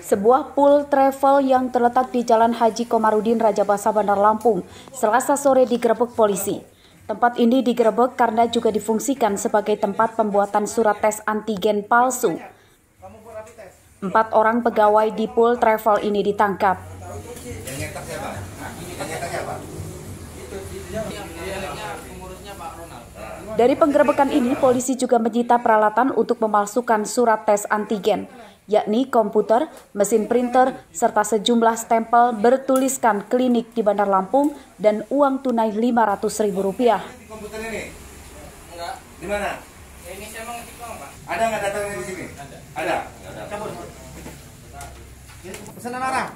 Sebuah pool travel yang terletak di Jalan Haji Komarudin Rajabasa Bandar Lampung Selasa sore digerebek polisi. Tempat ini digerebek karena juga difungsikan sebagai tempat pembuatan surat tes antigen palsu. 4 orang pegawai di pool travel ini ditangkap. Dari penggerebekan ini, polisi juga menyita peralatan untuk memalsukan surat tes antigen, yakni komputer, mesin printer, serta sejumlah stempel bertuliskan klinik di Bandar Lampung dan uang tunai Rp500.000. Komputer ini? Enggak. Di mana? Ini saya mau ngetik Pak. Ada nggak datanya di sini? Ada. Cabut. Pesanan orang.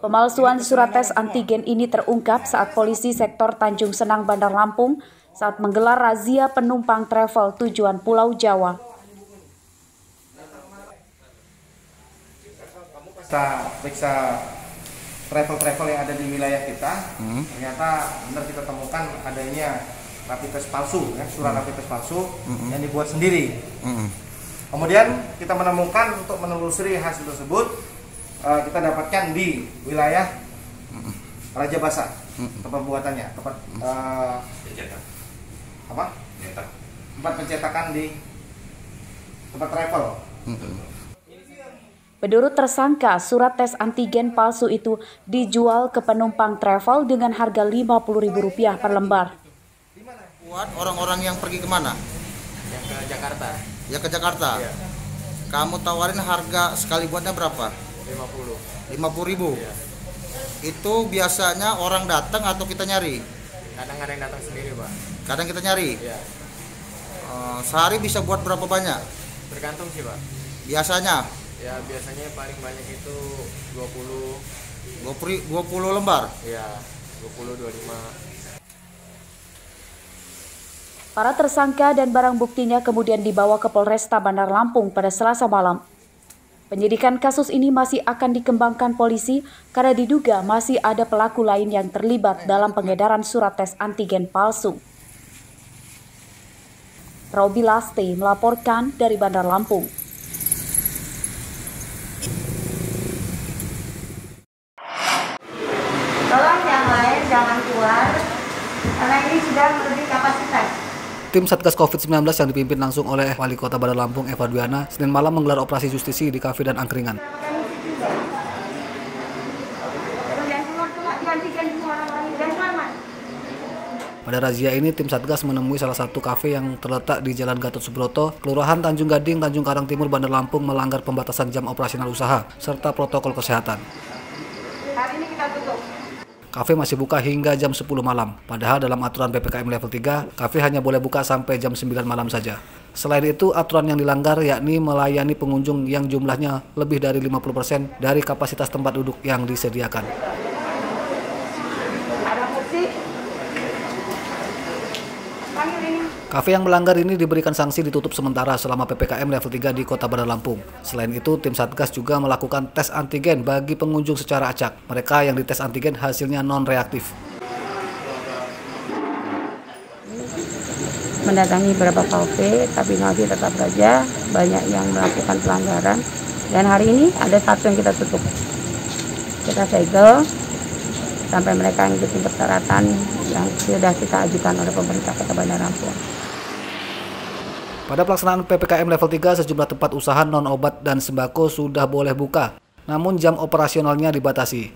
Pemalsuan surat tes antigen ini terungkap saat polisi sektor Tanjung Senang Bandar Lampung saat menggelar razia penumpang travel tujuan Pulau Jawa. Kita periksa travel yang ada di wilayah kita, ternyata benar kita temukan adanya rapid test palsu, ya, surat rapid test palsu yang dibuat sendiri. Kemudian kita menemukan untuk menelusuri hasil tersebut, kita dapatkan di wilayah Rajabasa tempat pembuatannya, tempat tempat pencetakan di tempat travel. Menurut tersangka, surat tes antigen palsu itu dijual ke penumpang travel dengan harga Rp50.000 per lembar. Buat orang-orang yang pergi kemana? Yang ke Jakarta. Ya ke Jakarta. Ya. Kamu tawarin harga sekali buatnya berapa? 50. 50.000. Ya. Itu biasanya orang datang atau kita nyari? Kadang ada yang datang sendiri, Pak. Kadang kita nyari. Ya. Sehari bisa buat berapa banyak? Tergantung sih, Pak. Biasanya? Ya, biasanya paling banyak itu 20 lembar? Ya, 20-25. Para tersangka dan barang buktinya kemudian dibawa ke Polresta Bandar Lampung pada Selasa malam. Penyidikan kasus ini masih akan dikembangkan polisi karena diduga masih ada pelaku lain yang terlibat dalam pengedaran surat tes antigen palsu. Robi Lasti melaporkan dari Bandar Lampung. Tolong yang lain jangan keluar karena ini sudah melebihi kapasitas. Tim Satgas COVID-19 yang dipimpin langsung oleh Wali Kota Bandar Lampung Eva Dwiana Senin malam menggelar operasi justisi di kafe dan angkringan. Pada razia ini, tim Satgas menemui salah satu kafe yang terletak di Jalan Gatot Subroto, Kelurahan Tanjung Gading, Tanjung Karang Timur, Bandar Lampung melanggar pembatasan jam operasional usaha serta protokol kesehatan. Hari ini kita tutup. Kafe masih buka hingga jam 10 malam, padahal dalam aturan PPKM level 3, kafe hanya boleh buka sampai jam 9 malam saja. Selain itu, aturan yang dilanggar yakni melayani pengunjung yang jumlahnya lebih dari 50% dari kapasitas tempat duduk yang disediakan. Ada musik. Panggil ini. Kafe yang melanggar ini diberikan sanksi ditutup sementara selama PPKM level 3 di Kota Bandar Lampung. Selain itu, tim Satgas juga melakukan tes antigen bagi pengunjung secara acak. Mereka yang dites antigen hasilnya non-reaktif. Mendatangi beberapa kafe, tapi masih tetap saja banyak yang melakukan pelanggaran. Dan hari ini ada satu yang kita tutup. Kita segel sampai mereka mengikuti persyaratan yang sudah kita ajukan oleh pemerintah Kota Bandar Lampung. Pada pelaksanaan PPKM level 3, sejumlah tempat usaha non-obat dan sembako sudah boleh buka, namun jam operasionalnya dibatasi.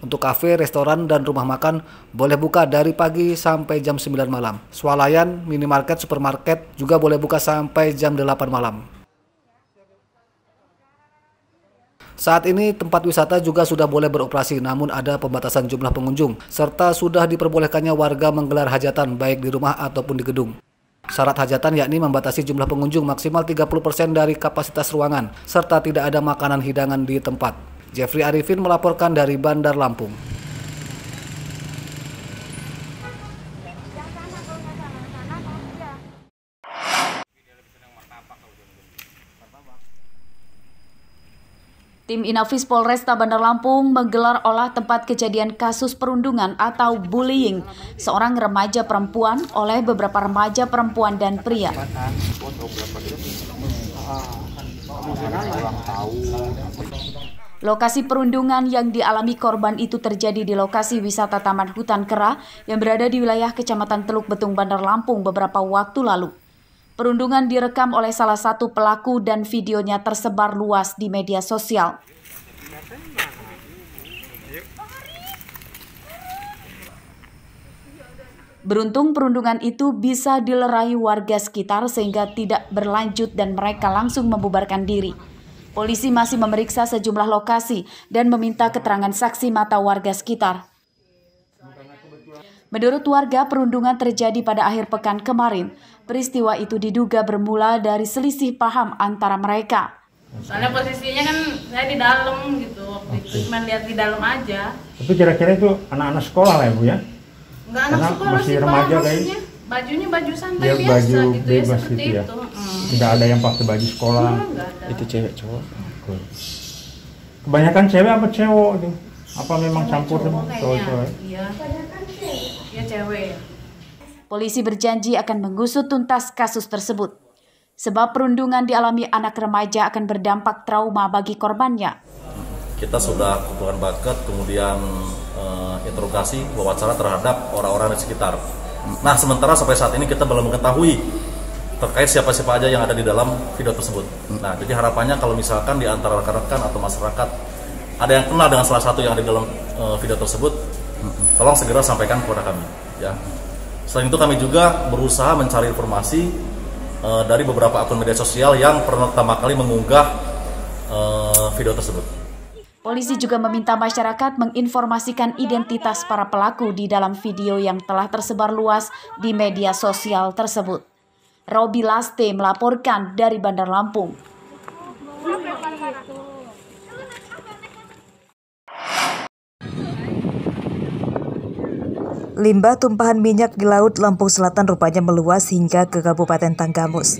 Untuk kafe, restoran, dan rumah makan boleh buka dari pagi sampai jam 9 malam. Swalayan, minimarket, supermarket juga boleh buka sampai jam 8 malam. Saat ini tempat wisata juga sudah boleh beroperasi, namun ada pembatasan jumlah pengunjung, serta sudah diperbolehkannya warga menggelar hajatan baik di rumah ataupun di gedung. Syarat hajatan yakni membatasi jumlah pengunjung maksimal 30% dari kapasitas ruangan, serta tidak ada makanan hidangan di tempat. Jeffrey Arifin melaporkan dari Bandar Lampung. Tim Inafis Polresta Bandar Lampung menggelar olah tempat kejadian kasus perundungan atau bullying seorang remaja perempuan oleh beberapa remaja perempuan dan pria. Lokasi perundungan yang dialami korban itu terjadi di lokasi wisata Taman Hutan Kera yang berada di wilayah Kecamatan Teluk Betung, Bandar Lampung beberapa waktu lalu. Perundungan direkam oleh salah satu pelaku dan videonya tersebar luas di media sosial. Beruntung perundungan itu bisa dilerai warga sekitar sehingga tidak berlanjut dan mereka langsung membubarkan diri. Polisi masih memeriksa sejumlah lokasi dan meminta keterangan saksi mata warga sekitar. Menurut warga, perundungan terjadi pada akhir pekan kemarin. Peristiwa itu diduga bermula dari selisih paham antara mereka. Soalnya posisinya kan saya di dalam gitu, waktu itu cuma lihat di dalam aja. Tapi kira-kira itu anak-anak sekolah lah ya Bu ya? Enggak anak sekolah masih sih remaja, Pak, maksudnya bajunya baju santai ya, biasa baju gitu bebas ya, seperti gitu ya. itu. Tidak ada yang pakai baju sekolah. Enggak ada. Itu cewek cowok. Kebanyakan cewek apa cowok itu? Apa memang campur Cowok cowok-cowok? Iya. Iya cewek. Polisi berjanji akan mengusut tuntas kasus tersebut. Sebab perundungan dialami anak remaja akan berdampak trauma bagi korbannya. Kita sudah kumpulkan baket, kemudian interogasi, wawancara terhadap orang-orang di sekitar. Nah, sementara sampai saat ini kita belum mengetahui terkait siapa-siapa aja yang ada di dalam video tersebut. Nah, jadi harapannya kalau misalkan di antara rekan-rekan atau masyarakat ada yang kenal dengan salah satu yang ada di dalam video tersebut, tolong segera sampaikan kepada kami. Ya. Selain itu kami juga berusaha mencari informasi dari beberapa akun media sosial yang pertama kali mengunggah video tersebut. Polisi juga meminta masyarakat menginformasikan identitas para pelaku di dalam video yang telah tersebar luas di media sosial tersebut. Robi Laste melaporkan dari Bandar Lampung. Limbah tumpahan minyak di Laut Lampung Selatan rupanya meluas hingga ke Kabupaten Tanggamus.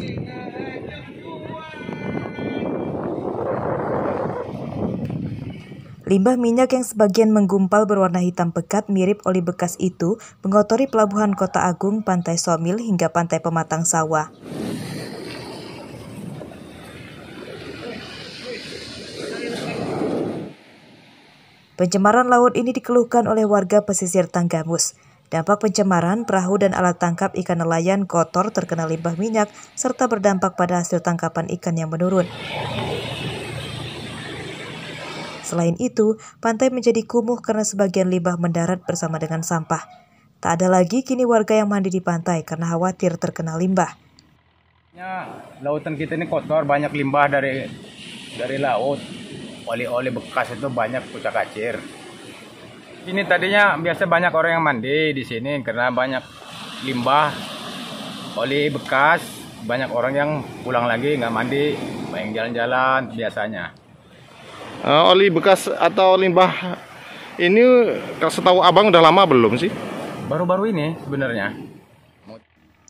Limbah minyak yang sebagian menggumpal berwarna hitam pekat mirip oli bekas itu mengotori pelabuhan Kota Agung, Pantai Somil hingga Pantai Pematang Sawah. Pencemaran laut ini dikeluhkan oleh warga pesisir Tanggamus. Dampak pencemaran, perahu dan alat tangkap ikan nelayan kotor terkena limbah minyak serta berdampak pada hasil tangkapan ikan yang menurun. Selain itu, pantai menjadi kumuh karena sebagian limbah mendarat bersama dengan sampah. Tak ada lagi kini warga yang mandi di pantai karena khawatir terkena limbah. Lautan kita ini kotor, banyak limbah dari laut. Oli-oli bekas itu banyak kucak-kacir. Ini tadinya biasa banyak orang yang mandi di sini karena banyak limbah, oli bekas. Banyak orang yang pulang lagi nggak mandi, banyak jalan-jalan biasanya. Oli bekas atau limbah ini setahu abang udah lama belum sih? Baru-baru ini sebenarnya.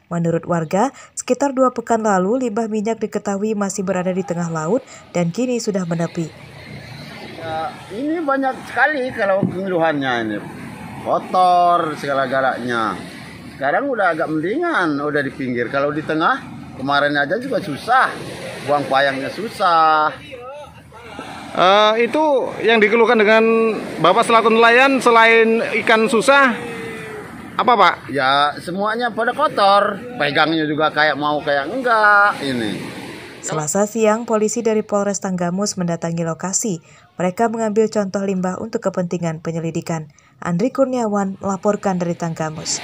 Menurut warga, sekitar 2 pekan lalu limbah minyak diketahui masih berada di tengah laut dan kini sudah menepi. Ya, ini banyak sekali kalau keluhannya ini. Kotor segala-galanya. Sekarang udah agak mendingan, udah di pinggir. Kalau di tengah, kemarin aja juga susah. Buang payangnya susah. Itu yang dikeluhkan dengan Bapak selaku nelayan selain ikan susah, apa Pak? Ya semuanya pada kotor, pegangnya juga kayak mau kayak enggak ini. Selasa siang, polisi dari Polres Tanggamus mendatangi lokasi. Mereka mengambil contoh limbah untuk kepentingan penyelidikan. Andri Kurniawan melaporkan dari Tanggamus.